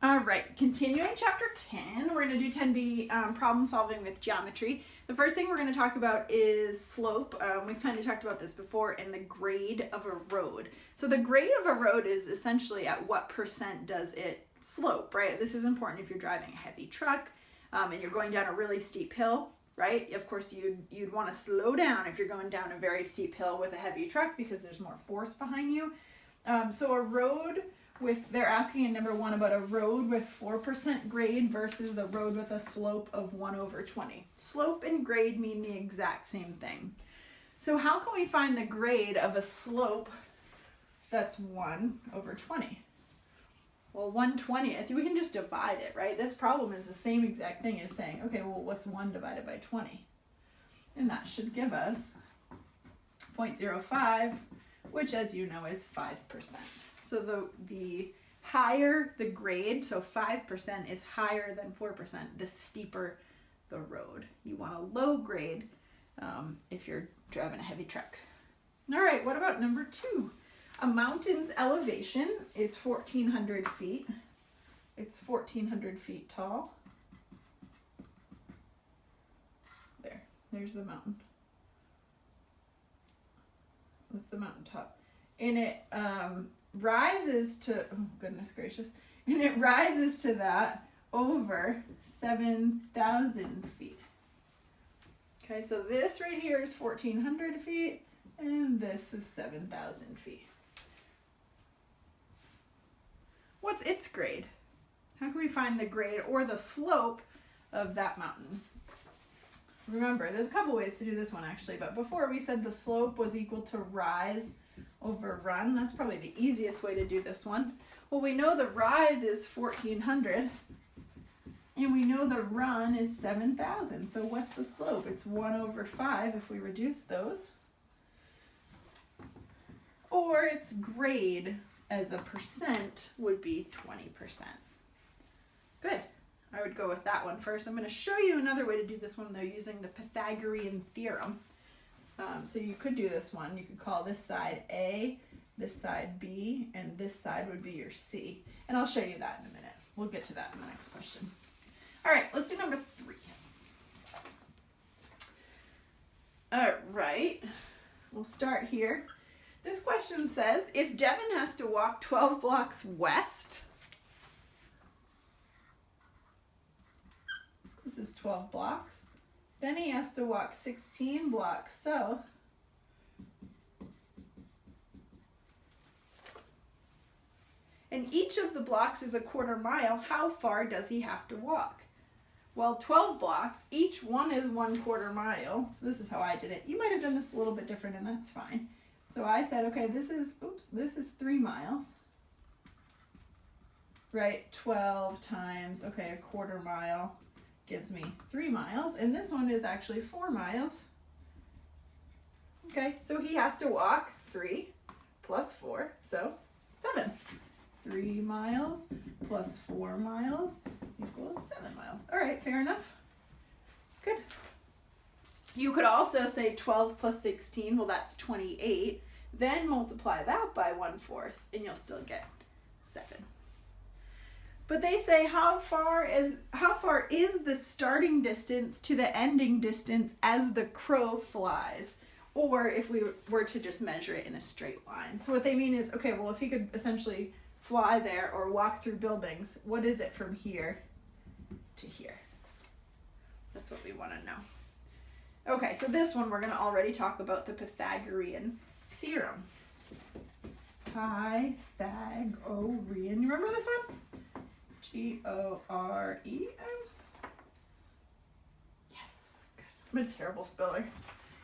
All right, continuing chapter 10, we're going to do 10B, problem solving with geometry. The first thing we're going to talk about is slope. We've kind of talked about this before, and the grade of a road. So the grade of a road is essentially at what percent does it slope, right? This is important if you're driving a heavy truck and you're going down a really steep hill, right? Of course, you'd want to slow down if you're going down a very steep hill with a heavy truck because there's more force behind you. So a road they're asking in number 1 about a road with 4% grade versus the road with a slope of 1/20. Slope and grade mean the exact same thing. So how can we find the grade of a slope that's 1/20? Well, 120, I think we can just divide it, right? This problem is the same exact thing as saying, okay, well, what's 1 divided by 20? And that should give us 0.05, which, as you know, is 5%. So the higher the grade, so 5% is higher than 4%, the steeper the road. You want a low grade if you're driving a heavy truck. All right, what about number 2? A mountain's elevation is 1,400 feet. It's 1,400 feet tall. There's the mountain. That's the mountaintop. And it rises to, oh goodness gracious, and it rises to that over 7,000 feet. Okay, so this right here is 1,400 feet, and this is 7,000 feet. What's its grade? How can we find the grade or the slope of that mountain? Remember, there's a couple ways to do this one actually, but before we said the slope was equal to rise over run. That's probably the easiest way to do this one. Well, we know the rise is 1,400, and we know the run is 7,000. So what's the slope? It's 1/5 if we reduce those. Or its grade as a percent would be 20%. Good. I would go with that one first. I'm going to show you another way to do this one though using the Pythagorean theorem. So you could do this one. You could call this side A, this side B, and this side would be your C. And I'll show you that in a minute. We'll get to that in the next question. All right, let's do number 3. All right, we'll start here. This question says, if Devin has to walk 12 blocks west, this is 12 blocks, then he has to walk 16 blocks south, and each of the blocks is a 1/4 mile. How far does he have to walk? Well, 12 blocks, each one is 1/4 mile. So this is how I did it. You might have done this a little bit different, and that's fine. So I said, okay, this is 3 miles, right? 12 times, okay, a 1/4 mile gives me 3 miles, and this one is actually 4 miles. Okay, so he has to walk 3 plus 4, so 7. 3 miles plus 4 miles equals 7 miles. All right, fair enough. Good. You could also say 12 plus 16, well, that's 28. Then multiply that by 1/4, and you'll still get 7. But they say how far is the starting distance to the ending distance as the crow flies? Or if we were to just measure it in a straight line. So what they mean is, okay, well, if he could essentially fly there or walk through buildings, what is it from here to here? That's what we want to know. Okay, so this one we're going to already talk about the Pythagorean theorem. Pythagorean. You remember this one? G-O-R-E-N. Yes. Good. I'm a terrible speller.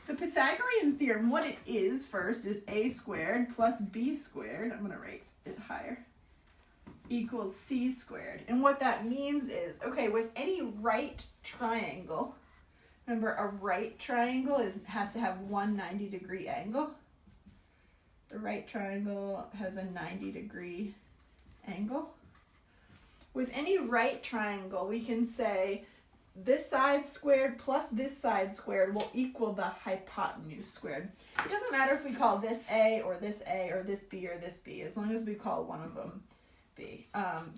The Pythagorean theorem, what it is first is a squared plus b squared, I'm going to write it higher, equals c squared. And what that means is, okay, with any right triangle, remember a right triangle has to have one 90-degree angle. The right triangle has a 90-degree angle. With any right triangle, we can say this side squared plus this side squared will equal the hypotenuse squared. It doesn't matter if we call this A or this A or this B or this B, as long as we call one of them B.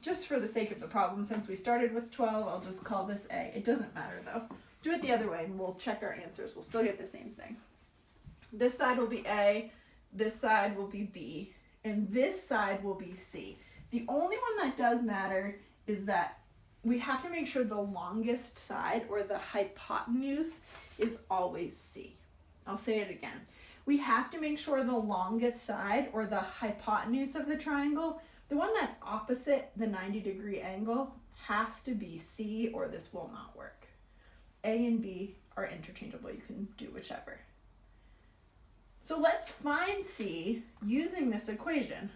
Just for the sake of the problem, since we started with 12, I'll just call this A. It doesn't matter though. Do it the other way and we'll check our answers. We'll still get the same thing. This side will be A, this side will be B, and this side will be C. The only one that does matter is that we have to make sure the longest side, or the hypotenuse, is always C. I'll say it again. We have to make sure the longest side, or the hypotenuse of the triangle, the one that's opposite the 90-degree angle, has to be C, or this will not work. A and B are interchangeable. You can do whichever. So let's find C using this equation.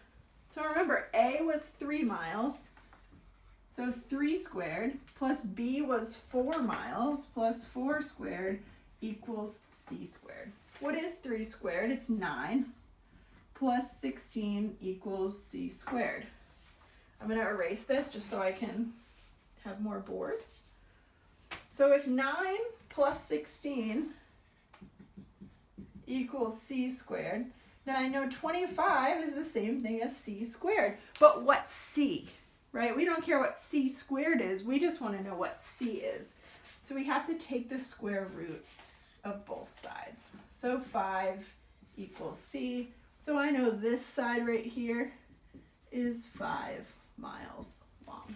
So remember, A was 3 miles, so 3 squared, plus B was 4 miles, plus 4 squared equals C squared. What is 3 squared? It's 9, plus 16 equals C squared. I'm going to erase this just so I can have more board. So if 9 plus 16 equals C squared, then I know 25 is the same thing as C squared. But what's C, right? We don't care what C squared is. We just want to know what C is. So we have to take the square root of both sides. So 5 equals C. So I know this side right here is 5 miles long.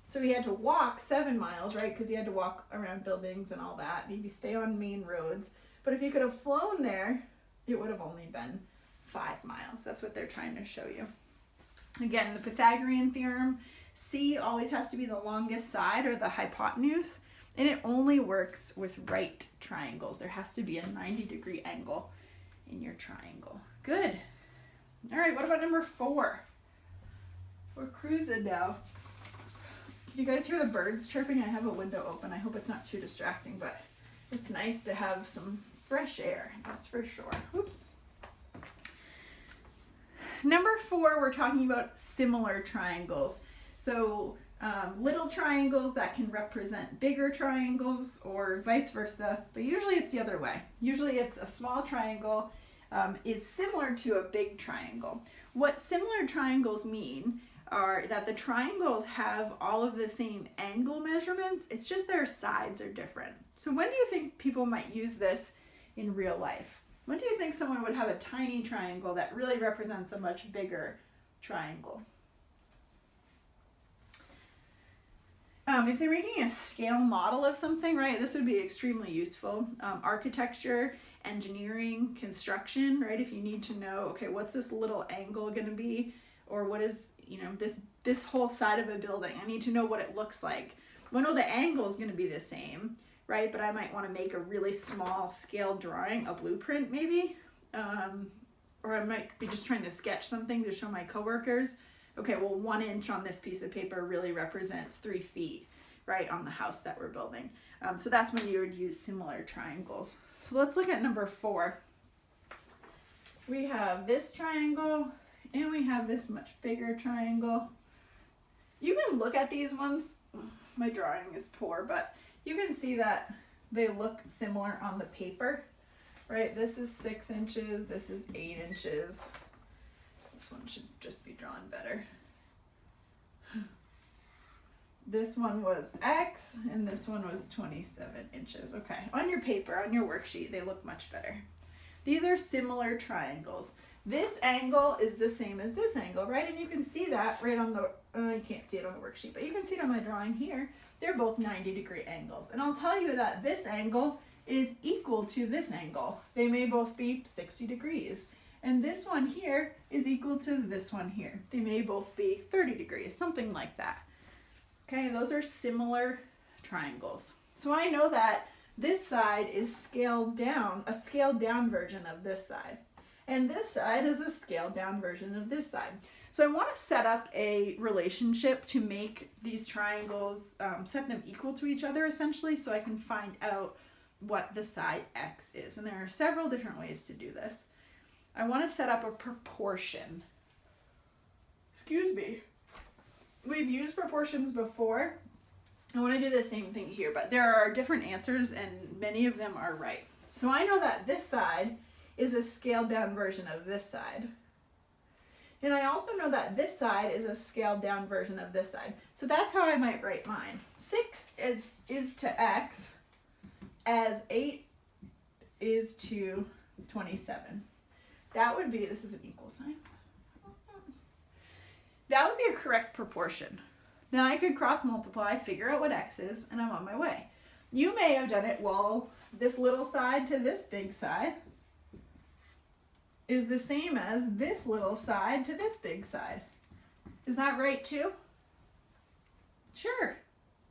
So he had to walk 7 miles, right? Because he had to walk around buildings and all that. Maybe stay on main roads. But if he could have flown there, it would have only been 5 miles. That's what they're trying to show you. Again, the Pythagorean theorem, C always has to be the longest side, or the hypotenuse, and it only works with right triangles. There has to be a 90-degree angle in your triangle. Good. All right, what about number 4? We're cruising now. Can you guys hear the birds chirping? I have a window open. I hope it's not too distracting, but it's nice to have some fresh air, that's for sure. Oops. Number 4, we're talking about similar triangles. So little triangles that can represent bigger triangles, or vice versa, but usually it's the other way. Usually it's a small triangle is similar to a big triangle. What similar triangles mean are that the triangles have all of the same angle measurements, it's just their sides are different. So when do you think people might use this in real life? When do you think someone would have a tiny triangle that really represents a much bigger triangle? If they're making a scale model of something, right, this would be extremely useful. Architecture, engineering, construction, right, if you need to know, okay, what's this little angle going to be, or what is, this whole side of a building, I need to know what it looks like. Well, no, the angle is going to be the same, right, but I might want to make a really small scale drawing, a blueprint maybe, or I might be just trying to sketch something to show my coworkers. Okay, well, 1 inch on this piece of paper really represents 3 feet, right, on the house that we're building. So that's when you would use similar triangles. So let's look at number 4. We have this triangle, and we have this much bigger triangle. You can look at these ones. My drawing is poor, but you can see that they look similar on the paper, right? This is 6 inches, this is 8 inches. This one should just be drawn better. This one was X, and this one was 27 inches. Okay, on your paper, on your worksheet, they look much better. These are similar triangles. This angle is the same as this angle, right? And you can see that right on the, you can't see it on the worksheet, but you can see it on my drawing here. They're both 90-degree angles. And I'll tell you that this angle is equal to this angle. They may both be 60 degrees. And this one here is equal to this one here. They may both be 30 degrees, something like that. Okay, those are similar triangles. So I know that this side is scaled down, a scaled down version of this side. And this side is a scaled down version of this side. So I want to set up a relationship to make these triangles, set them equal to each other essentially, so I can find out what the side X is. And there are several different ways to do this. I want to set up a proportion. Excuse me. We've used proportions before. I want to do the same thing here, but there are different answers and many of them are right. So I know that this side is a scaled down version of this side. And I also know that this side is a scaled down version of this side. So that's how I might write mine. 6 is to x as 8 is to 27. That would be, this is an equal sign. That would be a correct proportion. Now I could cross multiply, figure out what x is, and I'm on my way. You may have done it, well, this little side to this big side is the same as this little side to this big side. Is that right too? Sure.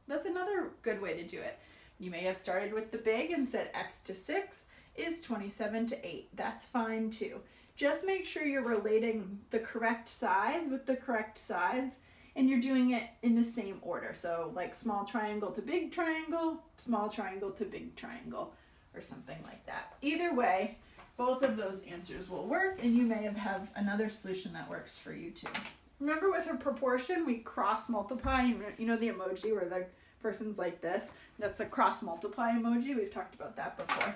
That's another good way to do it. You may have started with the big and said x to 6 is 27 to 8. That's fine too. Just make sure you're relating the correct sides with the correct sides, and you're doing it in the same order. So like small triangle to big triangle, small triangle to big triangle, or something like that. Either way, both of those answers will work, and you may have another solution that works for you too. Remember with a proportion, we cross multiply. You know the emoji where the person's like this? That's the cross multiply emoji. We've talked about that before.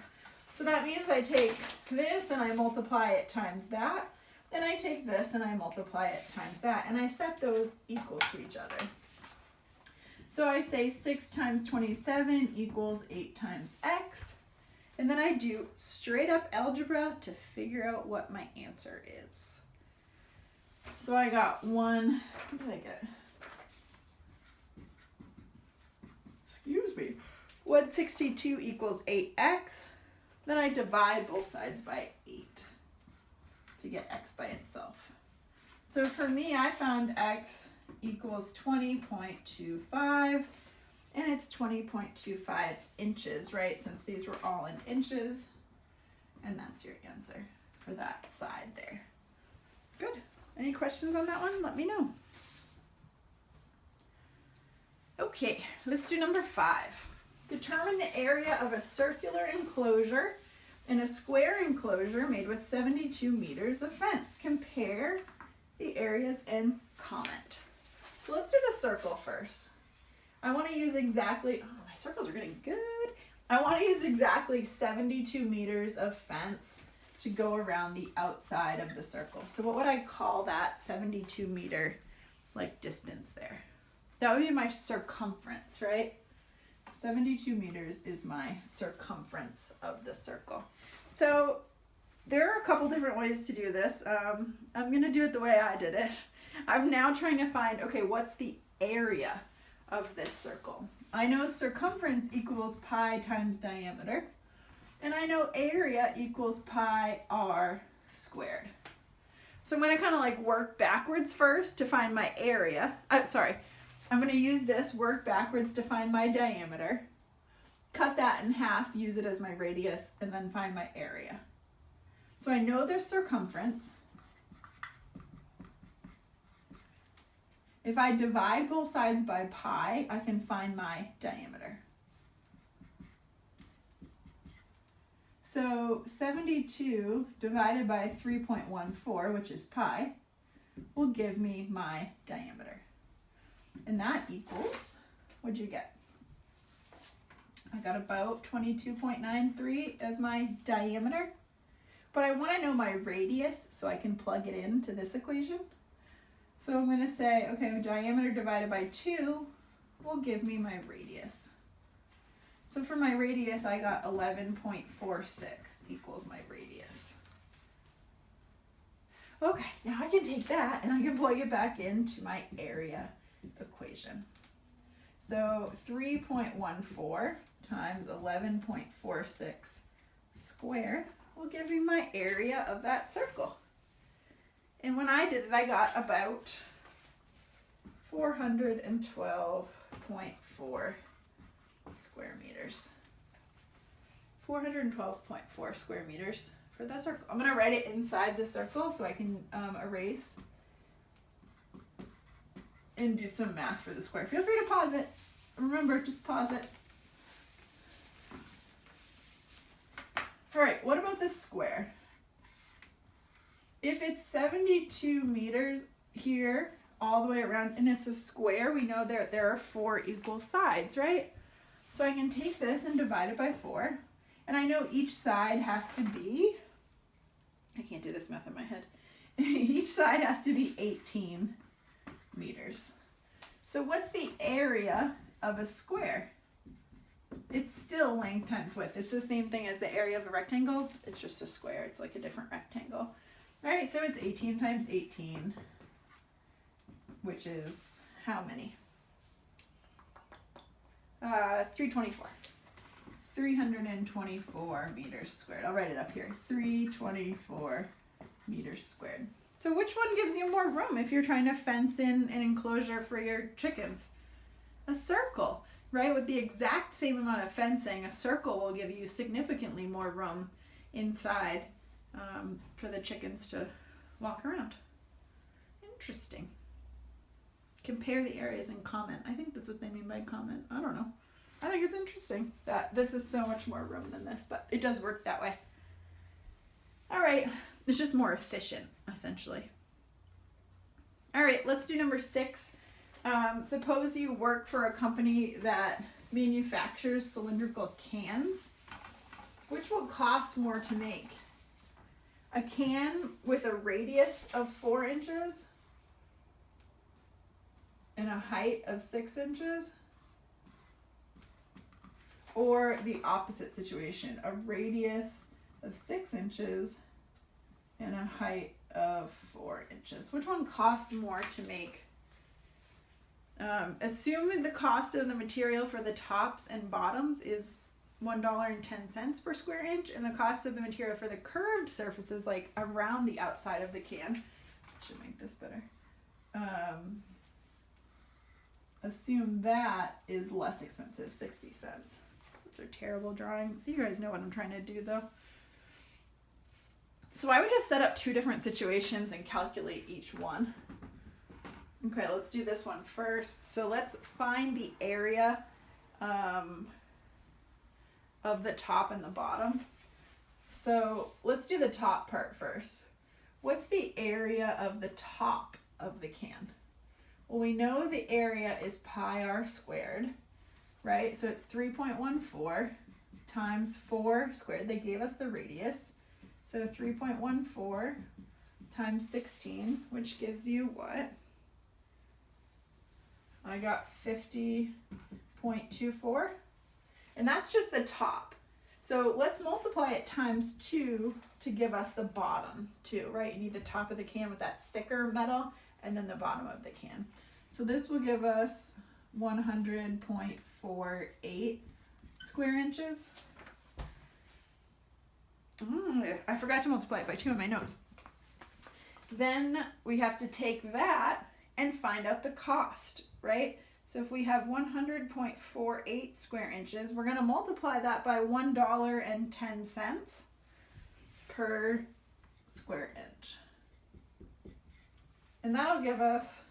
So that means I take this and I multiply it times that. Then I take this and I multiply it times that. And I set those equal to each other. So I say 6 times 27 equals 8 times x. And then I do straight up algebra to figure out what my answer is. So I got what did I get? Excuse me. 162 equals 8x. Then I divide both sides by 8 to get x by itself. So for me, I found x equals 20.25, and it's 20.25 inches, right? Since these were all in inches, and that's your answer for that side there. Good. Any questions on that one? Let me know. Okay, let's do number 5. Determine the area of a circular enclosure and a square enclosure made with 72 meters of fence. Compare the areas and comment. So let's do the circle first. I want to use exactly, oh, my circles are getting good. I want to use exactly 72 meters of fence to go around the outside of the circle. So what would I call that 72 meter like distance there? That would be my circumference, right? 72 meters is my circumference of the circle. So there are a couple different ways to do this. I'm going to do it the way I did it. I'm now trying to find, okay, what's the area of this circle? I know circumference equals pi times diameter, and I know area equals pi r squared. So I'm going to kind of like work backwards first to find my area. I'm going to use this, work backwards to find my diameter, cut that in half, use it as my radius, and then find my area. So I know there's circumference. If I divide both sides by pi, I can find my diameter. So 72 divided by 3.14, which is pi, will give me my diameter. And that equals, what'd you get? I got about 22.93 as my diameter. But I want to know my radius so I can plug it into this equation. So I'm going to say, okay, diameter divided by 2 will give me my radius. So for my radius, I got 11.46 equals my radius. Okay, now I can take that and I can plug it back into my area equation. So 3.14 times 11.46 squared will give me my area of that circle. And when I did it, I got about 412.4 square meters. 412.4 square meters for that circle. I'm going to write it inside the circle so I can erase and do some math for the square. Feel free to pause it. Remember, just pause it. All right, what about this square? If it's 72 meters here all the way around and it's a square, we know there are 4 equal sides, right? So I can take this and divide it by 4. And I know each side has to be, I can't do this math in my head. Each side has to be 18 meters. So what's the area of a square? It's still length times width. It's the same thing as the area of a rectangle. It's just a square. It's like a different rectangle. All right, so it's 18 times 18, which is how many? 324. 324 meters squared. I'll write it up here. 324 meters squared. So which one gives you more room if you're trying to fence in an enclosure for your chickens? A circle, right? With the exact same amount of fencing, a circle will give you significantly more room inside for the chickens to walk around. Interesting. Compare the areas and comment. I think that's what they mean by comment. I don't know. I think it's interesting that this is so much more room than this, but it does work that way. All right, it's just more efficient, essentially. All right, let's do number 6. Suppose you work for a company that manufactures cylindrical cans. Which will cost more to make? A can with a radius of 4 inches and a height of 6 inches? Or the opposite situation, a radius of 6 inches and a height of 4 inches. Which one costs more to make? Assume the cost of the material for the tops and bottoms is $1.10 per square inch, and the cost of the material for the curved surfaces, like around the outside of the can, I should make this better. Assume that is less expensive, 60 cents. Those are terrible drawings. You guys know what I'm trying to do though. So I would just set up 2 different situations and calculate each one. Okay, let's do this one first. So let's find the area of the top and the bottom. So let's do the top part first. What's the area of the top of the can? Well, we know the area is pi r squared, right? So it's 3.14 times 4 squared. They gave us the radius. So 3.14 times 16, which gives you what? I got 50.24. And that's just the top. So let's multiply it times 2 to give us the bottom too, right? You need the top of the can with that thicker metal and then the bottom of the can. So this will give us 100.48 square inches. I forgot to multiply it by 2 in my notes. Then we have to take that and find out the cost, right? So if we have 100.48 square inches, we're going to multiply that by $1.10 per square inch. And that'll give us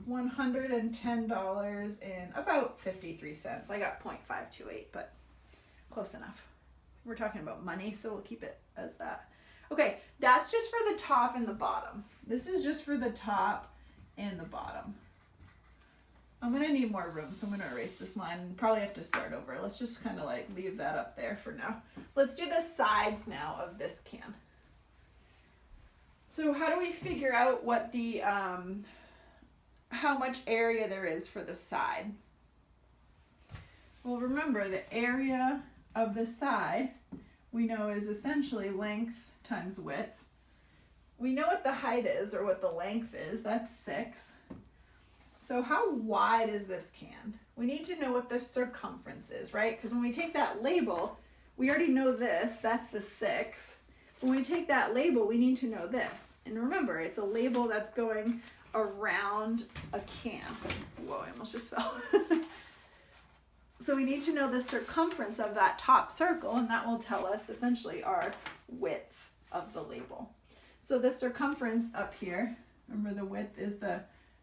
$110 and about 53 cents. I got 0.528, but close enough. We're talking about money, so we'll keep it as that. Okay, that's just for the top and the bottom. This is just for the top and the bottom. I'm gonna need more room, so I'm gonna erase this line and probably have to start over. Let's just kind of like leave that up there for now. Let's do the sides now of this can. So how do we figure out what the, how much area there is for the side? Well, remember the area of the side we know is essentially length times width. We know what the height is or what the length is, that's 6. So how wide is this can? We need to know what the circumference is, right? Because when we take that label, we already know this, that's the 6. When we take that label, we need to know this. And remember, it's a label that's going around a can. Whoa, I almost just fell. So we need to know the circumference of that top circle, and that will tell us essentially our width of the label. So the circumference up here, remember the width is the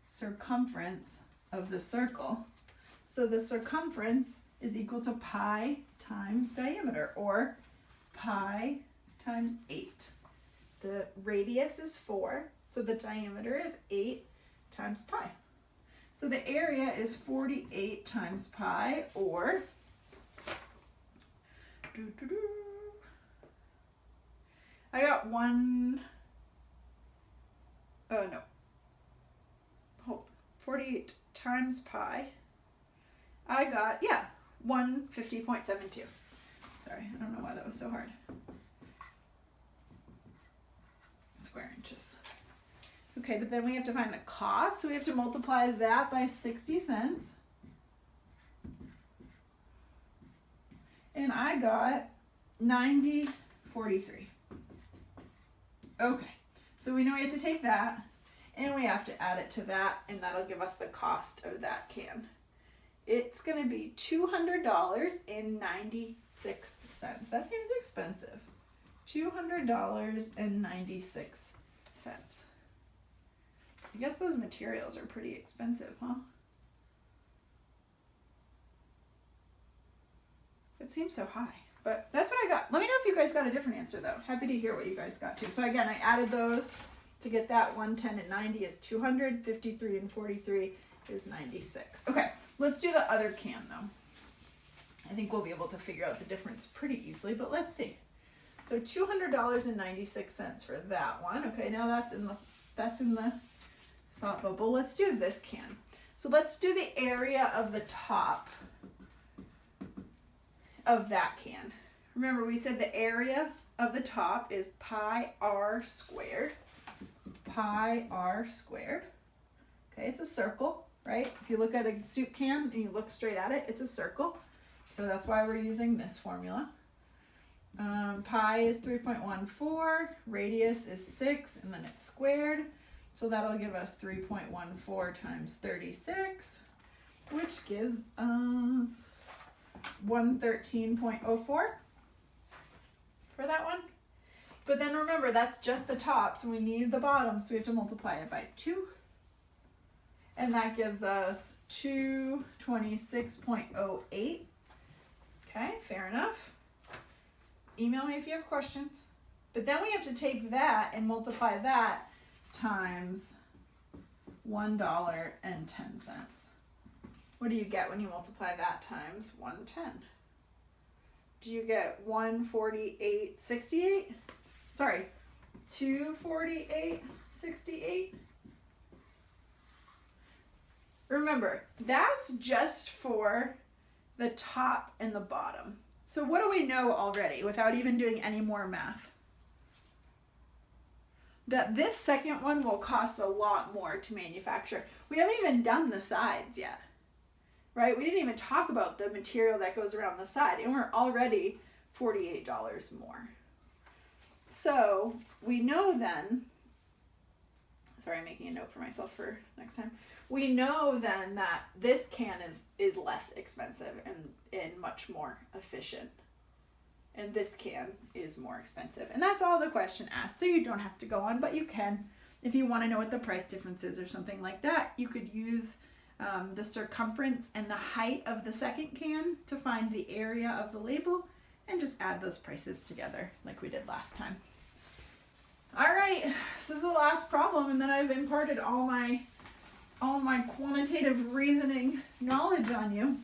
circumference of the circle. So the circumference is equal to pi times diameter, or pi times 8. The radius is 4, so the diameter is 8 times pi. So the area is 48 times pi, or I got Oh no. Hold on. 48 times pi. I got, yeah, 150.72. Sorry, I don't know why that was so hard. Square inches. Okay, but then we have to find the cost, so we have to multiply that by 60 cents. And I got 90.43. Okay, so we know we have to take that, and we have to add it to that, and that'll give us the cost of that can. It's going to be $200.96. That seems expensive. $200.96. I guess those materials are pretty expensive, huh? It seems so high, but that's what I got. Let me know if you guys got a different answer though. Happy to hear what you guys got too. So again, I added those to get that 110 and 90 is 200, 53 and 43 is 96. Okay, let's do the other can though. I think we'll be able to figure out the difference pretty easily, but let's see. So $200.96 for that one. Okay, now that's in the thought bubble. Let's do this can. So let's do the area of the top of that can. Remember, we said the area of the top is pi r squared. Pi r squared. Okay, it's a circle, right? If you look at a soup can and you look straight at it, it's a circle. So that's why we're using this formula. Pi is 3.14, radius is 6, and then it's squared. So that'll give us 3.14 times 36, which gives us 113.04 for that one. But then remember, that's just the top, so we need the bottom, so we have to multiply it by 2. And that gives us 226.08. Okay, fair enough. Email me if you have questions. But then we have to take that and multiply that times $1.10. What do you get when you multiply that times 110? Do you get 148.68? Sorry, 248.68? Remember, that's just for the top and the bottom. So what do we know already without even doing any more math? That this second one will cost a lot more to manufacture. We haven't even done the sides yet, right? We didn't even talk about the material that goes around the side, and we're already $48 more. So we know then, sorry, I'm making a note for myself for next time. We know then that this can is less expensive and much more efficient. And this can is more expensive. And that's all the question asked. So you don't have to go on, but you can. If you want to know what the price difference is or something like that, you could use the circumference and the height of the second can to find the area of the label and just add those prices together like we did last time. All right, this is the last problem, and then I've imparted all my quantitative reasoning knowledge on you.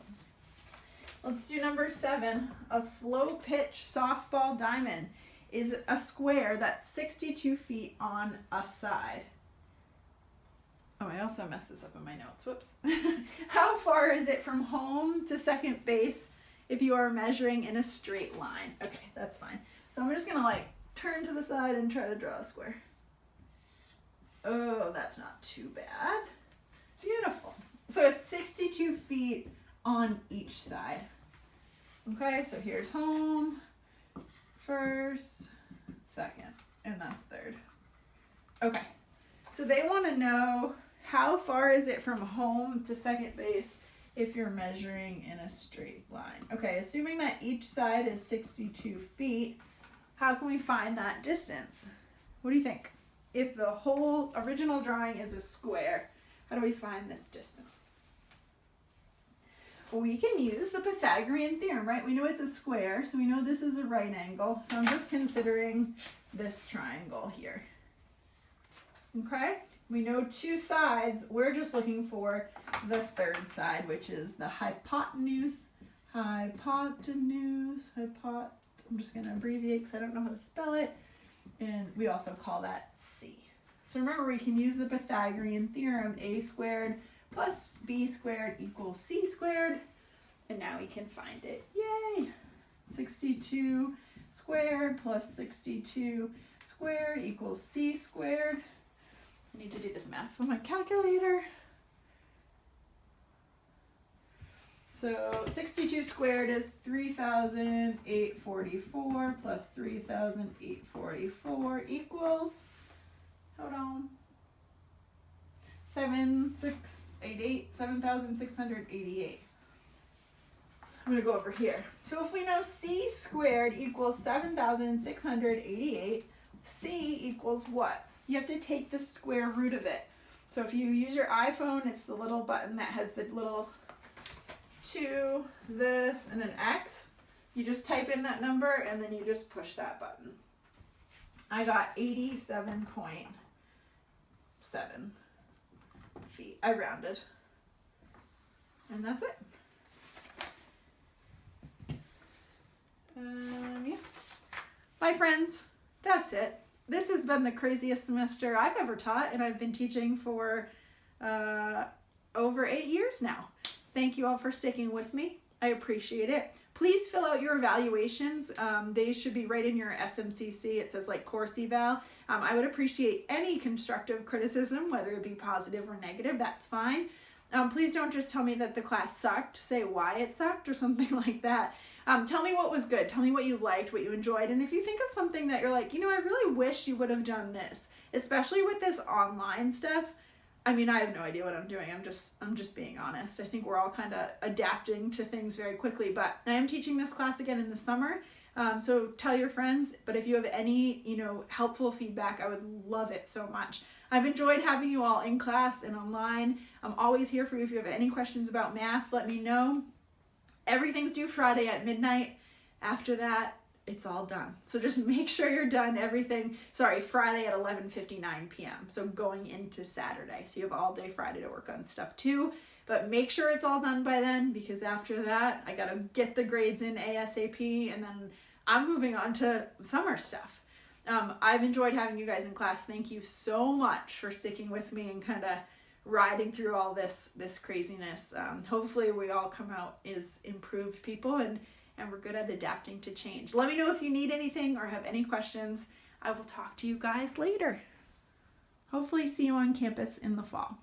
Let's do number 7. A slow pitch softball diamond is a square that's 62 feet on a side. Oh, I also messed this up in my notes. Whoops. How far is it from home to second base if you are measuring in a straight line? Okay, that's fine. So I'm just going to turn to the side and try to draw a square. Oh, that's not too bad. Beautiful. So it's 62 feet on each side. Okay, so here's home, first, second, and that's third. Okay, so they want to know how far is it from home to second base if you're measuring in a straight line. Okay, assuming that each side is 62 feet, how can we find that distance? What do you think? If the whole original drawing is a square, how do we find this distance? Well, we can use the Pythagorean theorem, right? We know it's a square, so we know this is a right angle. So I'm just considering this triangle here. Okay? We know two sides. We're just looking for the third side, which is the hypotenuse. I'm just going to abbreviate because I don't know how to spell it. And we also call that C. So remember, we can use the Pythagorean theorem, a squared plus b squared equals c squared. And now we can find it. Yay! 62 squared plus 62 squared equals c squared. I need to do this math on my calculator. So 62 squared is 3,844 plus 3,844 equals, hold on, 7,688. I'm going to go over here. So if we know c squared equals 7,688, c equals what? You have to take the square root of it. So if you use your iPhone, it's the little button that has the little 2, this, and an X. You just type in that number and then you just push that button. I got 87.7 feet. I rounded. And that's it. Yeah. My friends, that's it. This has been the craziest semester I've ever taught, and I've been teaching for over 8 years now. Thank you all for sticking with me. I appreciate it. Please fill out your evaluations. They should be right in your SMCC. It says like course eval. I would appreciate any constructive criticism, whether it be positive or negative, that's fine. Please don't just tell me that the class sucked. Say why it sucked or something like that. Tell me what was good. Tell me what you liked, what you enjoyed. And if you think of something that you're like, you know, I really wish you would have done this, especially with this online stuff. I mean, I have no idea what I'm doing. I'm just being honest. I think we're all kind of adapting to things very quickly, but I am teaching this class again in the summer. So tell your friends, but if you have any, you know, helpful feedback, I would love it so much. I've enjoyed having you all in class and online. I'm always here for you. If you have any questions about math, let me know. Everything's due Friday at midnight. After that, it's all done. So just make sure you're done Friday at 11:59 p.m. So going into Saturday. So you have all day Friday to work on stuff too. But make sure it's all done by then, because after that, I gotta get the grades in ASAP, and then I'm moving on to summer stuff. I've enjoyed having you guys in class. Thank you so much for sticking with me and kind of riding through all this craziness. Hopefully we all come out as improved people and we're good at adapting to change. Let me know if you need anything or have any questions. I will talk to you guys later. Hopefully see you on campus in the fall.